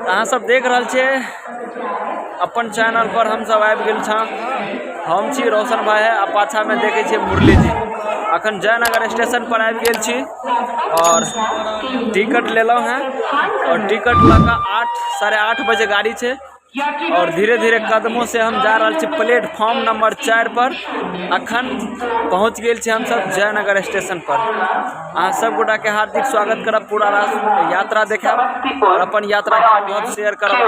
अहाँ सब देख रहल छियै अपन चैनल पर हम सब आबि गेल छौं। हम छी रोशन भाई है, आ पाछा में देखे छियै मुरली जी। अखन जयनगर स्टेशन पर आबि गेल छी और टिकट लेलहुं हैं और टिकट लगा 8 साढ़े 8 बजे गाड़ी छे और धीरे धीरे कदमों से हम जा रहे हैं प्लेटफॉर्म नंबर 4 पर। अखन पहुंच गए हम सब जयनगर स्टेशन पर। अहाँ सब गोटा के हार्दिक स्वागत करब, पूरा यात्रा देखब और अपन यात्रा के अनुभव शेयर करब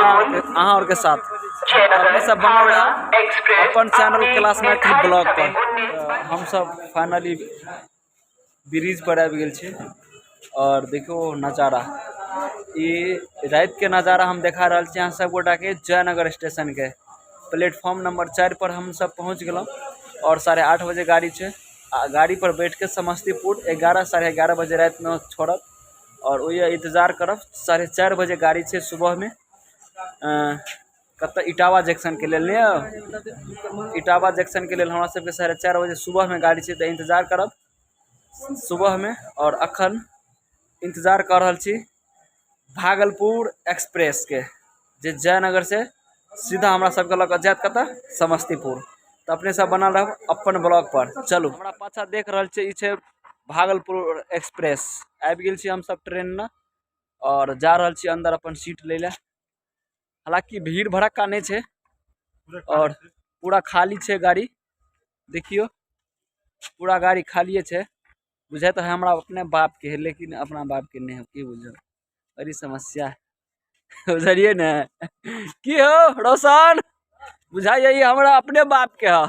अहाँ और के साथ। अपने सब बनल रहा अपन चैनल क्लास मैथिली ब्लॉग पर। हम सब फाइनली ब्रिज पर आबि गेल छी और देखो नज़ारा, ये रात के नज़ारा हम देखा रहा हैं सब गोटा के जयनगर स्टेशन के प्लेटफॉर्म नंबर 4 पर हम सब पहुंच गए और 8:30 बजे गाड़ी छे। गाड़ी पर बैठ के समस्तीपुर 11 साढ़े 11 बजे रात में छोड़ब और वो इंतजार करब। 4:30 बजे गाड़ी छे सुबह में कत इटावा जंक्शन के लिए इटावा जंक्शन के लिए हमरा सबके 4:30 बजे सुबह में गाड़ी छे, तो इंतजार करब सुबह में। और अखन इंतजार कर रहल छी भागलपुर एक्सप्रेस के, जे जयनगर से सीधा हमरा सबके लग जात कत समस्तीपुर। तो अपने सब बनल रह अपन ब्लॉग पर। चलू हमरा पाछा देख रहल छी ई छे भागलपुर एक्सप्रेस। आबि गेल छी हम सब ट्रेन में और जा रहल छी अंदर अपन सीट ले ले। हालांकि भीड़ भड़क्का नहीं छे और पूरा खाली छे गाड़ी, देखियो पूरा गाड़ी खालिए छे। बुझे तो है हमरा अपने बाप के है, लेकिन अपना बाप के नहीं है, की बुझल बड़ी समस्या है। बुझलिए न की हो रोशन, बुझाइए हमरा अपने बाप के है।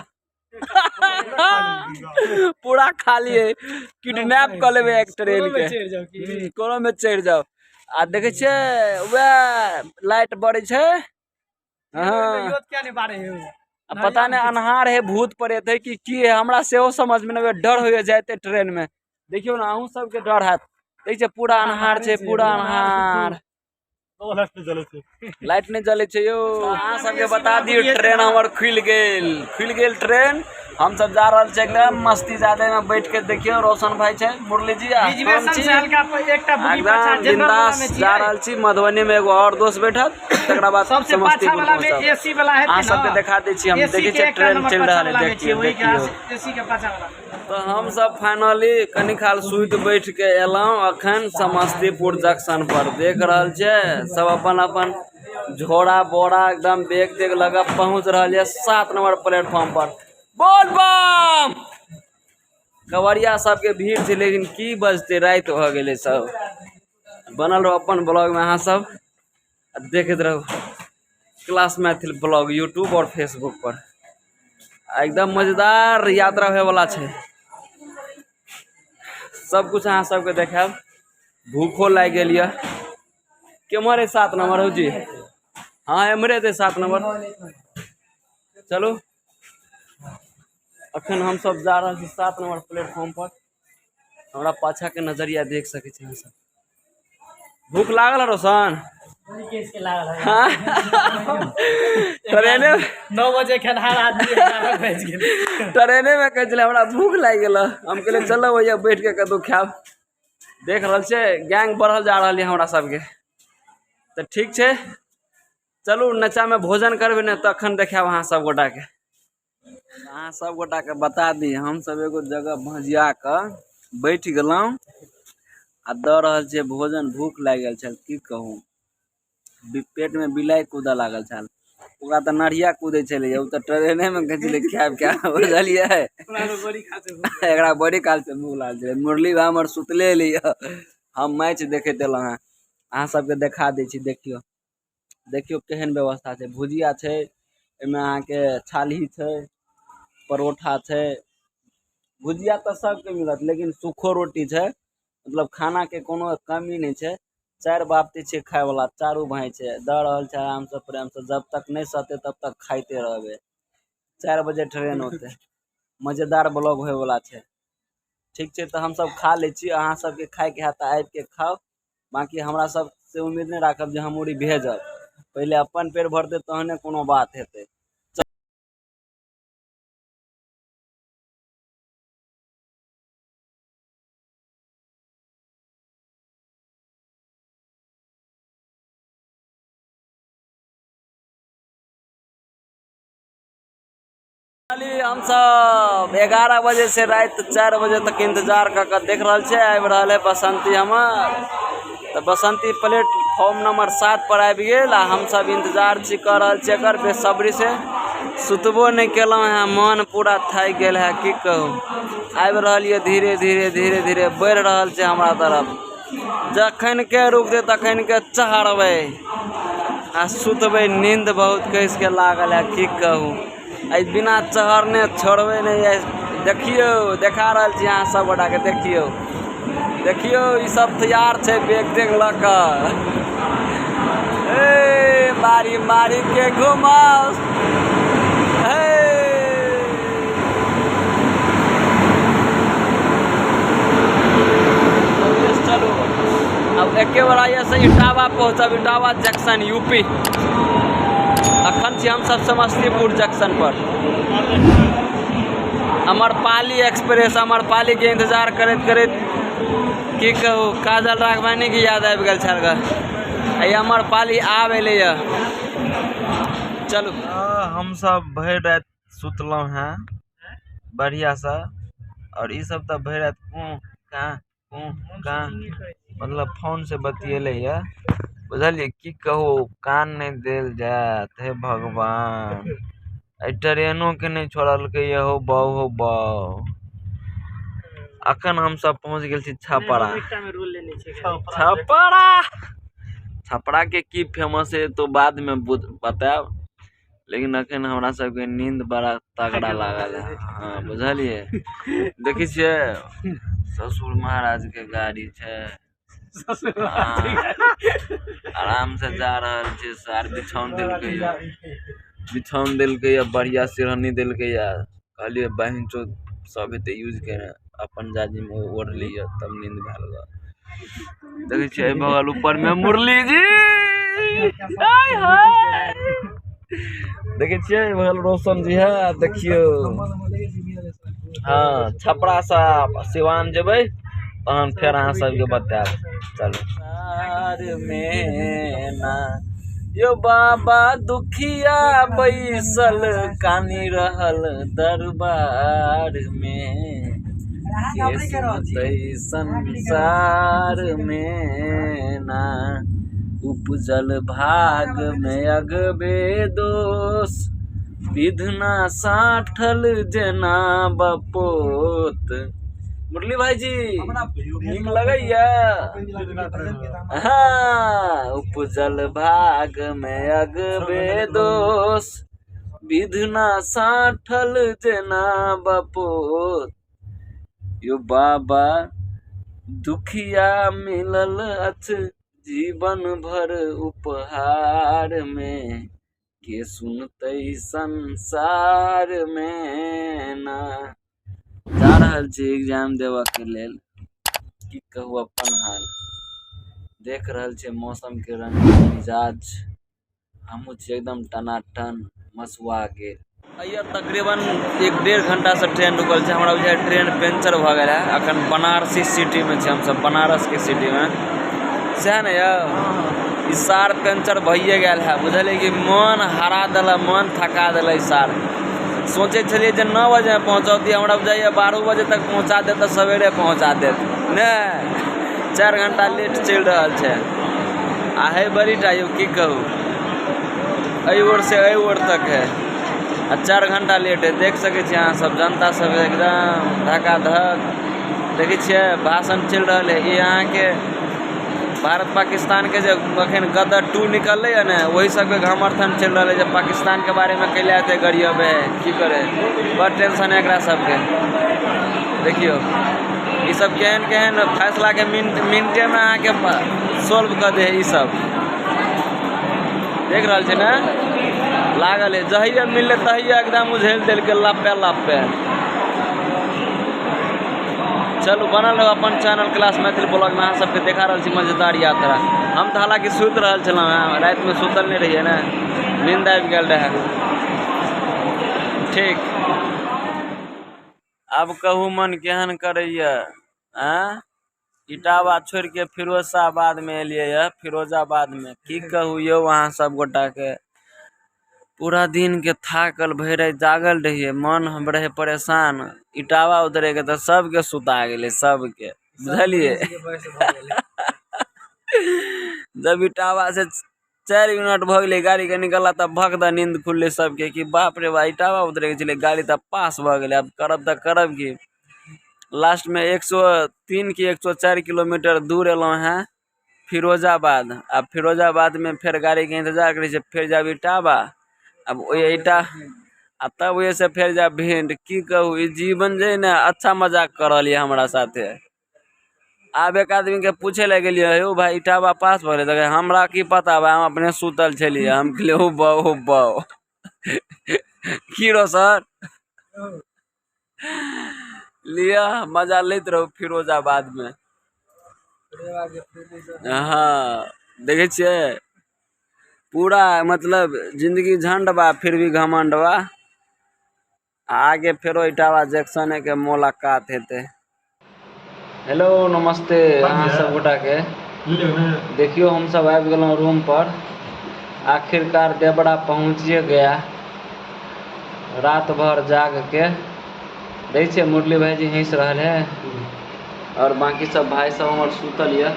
पूरा खाली है, किडनैप कर लेबे एक ट्रेन के, कोनो में चढ़ जाओ। आ देखे छे वह लाइट बड़े छे, हाँ पता नहीं अनहार है भूत प्रेत है कि है, हमरा से समझ में नहीं, डर हो जाते ट्रेन में। देखियो ना अहूँ सबके डर है, देखिए पूरा अनहार छे, पूरा अनहार, लाइट नहीं जले छे यो। अहाँ सबके बता दियो ट्रेन हमर खुल गेल ट्रेन। हम सब जा रहल छे एकदम मस्ती जादे में बैठ के। देखियो रोशन भाई छे, मुरली जी एकदम बिंदास जा रहल छी। मधुबनी में एगो और दोस्त बैठल, तकरा बाद समस्तीपुर पहुंचब। अहाँ सबके दिखा दै छी, हम देखे छे ट्रेन चल रहा है, देखियो। तो हम सब फाइनली कनी खाल सुत बैठ के एलौं अखन समस्तीपुर जंक्शन पर। देख रहल छे सब अपन अपन झोरा बोरा एकदम बैग तैग लगा पहुंच रहल है 7 नंबर प्लेटफॉर्म पर। बोल बम कवरिया सबके भीड़ थी, लेकिन की बजते रात हो गए सब। बनल रहो अपन ब्लॉग में, अहाँ सब देखते रहो क्लास मैथिली ब्लॉग यूट्यूब और फेसबुक पर। एकदम मजेदार यात्रा होए वाला छे, सब कुछ अहाँ सबके देखाब। भूखो लाग गेल ये। केमर है 7 नंबर हो जी? हाँ एमरे थे 7 नंबर। चलो अखन हम सब जा रहे 7 नंबर प्लेटफॉर्म पर। हमरा पाछा के नजरिया देख सके छी अहाँ सब। भूख लागल है रोशन? ट्रेने 9 बजे खेनहार आदमी 11 बज गेल। ट्रेने में कह चले हमरा भूख लाग गेल, हम कहले चलो भैया बैठ के कतौ खाब। देख रहल छे गैंग बढ़ल जा रही है हमरा सबके। तो ठीक छे चलू नचा में भोजन करबे न, तखन देखाब अहाँ सब गोटा के। अहाँ सब गोटा के बता दी हम सब एगो जगह भजिया के बैठ गेलौं आ द रहल छे भोजन। भूख लाग गेल छल की कहूँ, पेट में बिलाई कूदा लागल छल। ओकरा तो नढ़िया कूदे चले, उ तो ट्रेने में घचले खाब क्या बुझलिए। एकरा बड़ी काल से भूख लागल छे। मुरली भाई हमर सुतले लिए, हम मैच देखे देलौं हैं। अहाँ सबके देखा दै छी, देखियो देखियो केहन व्यवस्था छे। भुजिया छे, एमे अहाँ के छाली छे, परोठा छे। भुजिया तो सबके मिलत, लेकिन सूखो रोटी छे, मतलब खाना के कोनो कमी नहीं छे। 4 बापती छे खाए वाला, चारू भाई छे। द रहल छे आराम से प्रेम से, जब तक नहीं सते तब तक खाइते रहबे। 4 बजे ट्रेन होते, मजेदार ब्लॉग होए वाला छे। ठीक छे तो हम सब खा ले छी, अहाँ सबके खाए के है तो आबि के खाओ। बाकी हमरा सब से उम्मीद नहीं राखब जे हम उरी भेजब, पहले अपन पेट भरते तहने कोनो बात हेते। हम सब 11 बजे से रात 4 बजे तक इंतजार कर देख रहा है। आबि रहा है बसंती हमार, तो बसंती प्लेटफॉर्म नंबर 7 पर आबि गेल। हम सब इंतजार छी कर रहा छी एकर बेसब्री से, सुतबो नहीं केलहुँ हैं, मन पूरा थाकि गेल है। की कहूँ, आबि रहल है धीरे धीरे धीरे धीरे बढ़ रहा है हमारा तरफ। जखन के रुक दे तखन के चढ़बै आ सुतबै, नींद बहुत कस के लागल है। की कहूँ, आई बिना चढ़ने छोड़बे नहीं है। देखियो, देखा रहा छी अहाँ सब गोटा के, देखियो देखियो ई सब तैयार छै बैग तैग लऽ कऽ। ए मारी मारी के घुमाओ, चलो अब एके बार से इटावा पहुँचब, इटावा जंक्शन यूपी। अखन छी हम सब समस्तीपुर जंक्शन पर। अमरपाली एक्सप्रेस, अमरपाली के इंतजार करैत करैत की कहूँ, काजल राघवानी की याद आबि गेल छल ग। अमरपाली आब एलै। चलू हम सब भरि रात सुतलहुँ हैं बढ़िया सा, और ई सब तो भरि रात मतलब फोन से बतियेले है, बुझलिए। की कहू, कान नहीं देल जात, हे भगवान। ट्रेनों के नहीं छोड़लकै हो बाऊ। अखन हम सब पहुंच गेल छी छपरा। छपरा के की फेमस है तो बाद में बताएब, लेकिन अखन हमरा सबके नींद बड़ा तगड़ा लागल है। हाँ बुझलिए, देखी छियै ससुर महाराज के गाड़ी छै, आराम से जा रहल छै। सार बिछौन देलकै या बढ़िया सिरहनी देलकै या, कहलिए बहन चो सब एते यूज करे, अपन जाजी में ओढ़ लिया तब नींद भेल ग। देखै छियै बगल ऊपर में मुरली जी, देखै छियै बगल रोशन जी है, देखियो। हाँ छपरा सा सिवान जेबै तहन फेर अहाँ सबके बताएब। चलू में ना यो बाबा दुखिया बैसल कानी रहल दरबार में, संसार में ना उपजल भाग में अगबे दोष, विधना साठल जना बपोत। मुरली भाई जी नीक लगैया। हाँ, उपजल भाग में अगबे दोष, विधना साठल जना बपोत। यो बाबा दुखिया मिलल अछ जीवन भर उपहार में, के सुनतै संसार में ना। जा रहल छी एग्जाम देवा के लेल, की कहू अपन हाल। देख रहल छी मौसम के रंग मिजाज, हमहू छी एकदम टनाटन मसुआ गेल। अइया तकरीबन 1-1.5 घंटा से ट्रेन रुकल छै। हमरा बुझाय ट्रेन पंचर भ गेल है। अखन बनारसी सिटी में छी हम सब, बनारस के सिटी में, सह ने यौ। ई सार पंचर भइए गेल है, बुझलिए कि मन हरा देला, मन थका देला। सार सोचे छलिए जे 9 बजे में पहुँचौती, हमरा बुझाइए 12 बजे तक पहुँचा दे तो सवेरे पहुँचा देत ने। 4 घंटा लेट चल रहा है। आ है बड़ी टा यौ, की कहू, अई ओर से अई ओर तक है, 4 घंटा लेट है। देख सके छी अहाँ सब, जनता सब एकदम धकाधक। देखै छियै भाषण चल रहा है। ये यहाँ के भारत पाकिस्तान के जो अखन गदर 2 निकल है ना, वही सबके घमर्थन चल रहा है। जब पाकिस्तान के बारे में कैले आते गरीब है, की करे, बड़ टेंशन है एकरा सबके। देखियो ये सब केहन केहन फैसला के मिनटे में अहाँ के सोल्व कर दे। ई सब देख रहल छै ना, लागल है। जहिया मिलले तहिया एकदम उझेल दिल के लपे लपे। चलू बनल रहो अपन चैनल क्लास मैथिली ब्लॉग में। अहाँ सबके देखा रहल छी मजेदार यात्रा। हम तो हालांकि सुत रहल छलहुँ हैं, रात में सुतल नहीं रहिए ना, नींद आबि गेल रहे। ठीक, अब कहू मन केहन करैया। इटावा छोड़ के फिरोजाबाद में एलिए, फिरोजाबाद में की कहू यौ अहाँ सब गोटा के, पूरा दिन के थाकल भैर जागल रहिए, मन हम रहे परेशान। इटावा उतरे के तो सबके सुता गेले, सबके बुझलिए। जब इटावा से 4 मिनट भ गए गाड़ी के निकला तब भगदा नींद खुलले सबके कि बाप रे बा इटावा उतरे के चले, गाड़ी तब पास भ गए। अब करब की लास्ट में 103 की 104 किलोमीटर दूर एलों हैं फिरोजाबाद। अब फिरोजाबाद में फिर गाड़ी के इंतजार करे, फिर जाब इटावा। अब तब वही से फिर जाब भिंड। की कहू ई जीवन जे ना अच्छा मजाक करल है हमरा साथे। आब एक आदमी के पूछे लगे गेलिए, हो भाई इटावा पास भले तो हमरा की पता बा, हम अपने सुतल छलिए। हम कहले हो बाओ की रो सर लिया मजा लेते रहो फिरोजाबाद में। हाँ देखे छे पूरा मतलब जिंदगी झंड बा फिर भी घमंड बा। आगे फेरो इटावा जंक्शन के मुलाकात हेते। हेलो नमस्ते अहाँ सब गोटा के। देखियो हम सब आबि गेलौं रूम पर। आखिरकार देवड़ा पहुँचिए गया। रात भर जाग के देख छे मुरली भाईजी हंस रहल है और बाकी सब भाई सब हमर सुतल ये।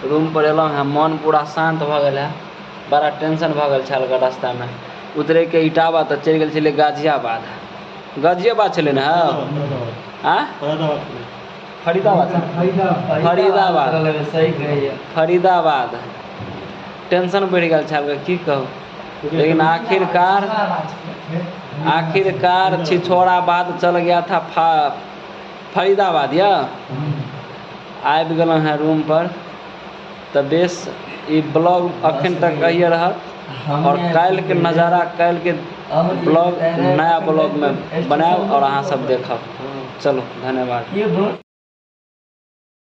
रूम पर एलौं हैं, मन पूरा शांत भ गेल है। बड़ा टेंशन भ गेल छल रास्ता में उतरे के। इटावा तो चल गेल छले गाजियाबाद छले ना। हाँ फरीदाबाद टेंशन बढ़ गया छल की कहूँ। लेकिन आखिरकार छिछोराबाद चल गया था फरीदाबाद या आबि गेलौं हैं रूम पर। तो बेस ई ब्लॉग अखन तक कहिए रहत और कल के नज़ारा कल के ब्लॉग नया ब्लॉग में बनाएब और अहाँ सब देखब। चलो धन्यवाद।